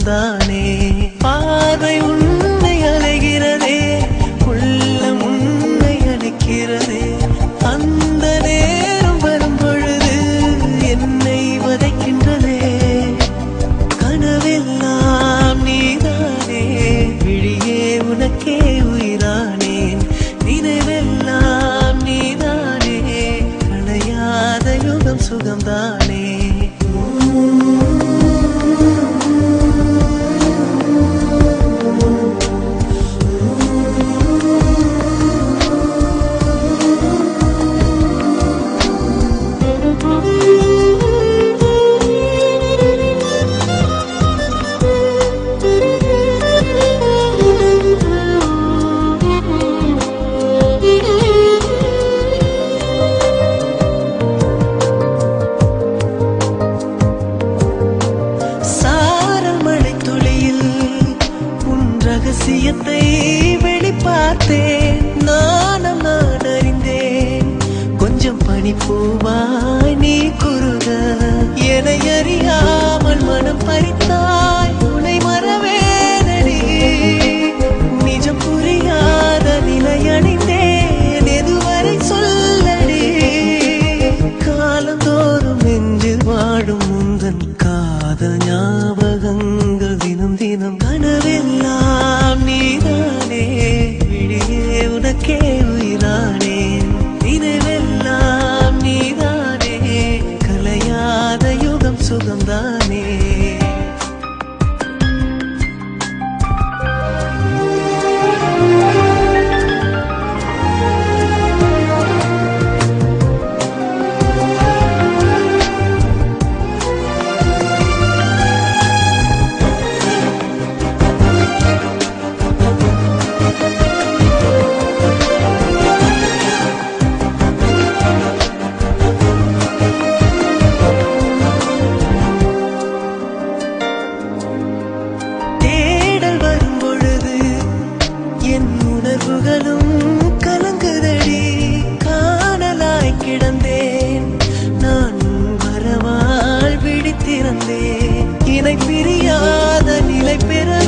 சுகம்தானே பார்வை உன்னை அலைகிறதே உள்ளம் உன்னை அணைக்கிறதே அந்த நேரம் வரும் பொழுது என்னை வதைக்கின்றதே கனவெல்லாம் நீதானே விழியே உனக்கே உயிரானேன் நினைவெல்லாம் நீதானே களையாத யுகம் சுகம்தானே ரகசியத்தை வெளிப்பார்த்தேன் நானும் நான் அறிந்தேன் கொஞ்சம் பனிப்பூவாய் நீ குறுக என்னை அறியாமல் மனம் பறித்தாய் உன்னை மறவேனடி நிஜம் புரியாத நிலை அடைந்தேன் எதுவரை சொல்லடி காலந்தோறும் நெஞ்சில் வாடும் முந்தன் காதல் ஞாபகங்கள் தினம் தினம் கனவெல்லாம் நீதானே விழியே உனக்கே உயிரானேன் நினைவெல்லாம் நீதானே கலையாத யுகம் சுகம்தானே உணர்வுகளும் கலங்குதடி காணலாய் கிடந்தேன் நான் வரவால் விழித்திருந்தேன் இணை பிரியாத நிலை பெற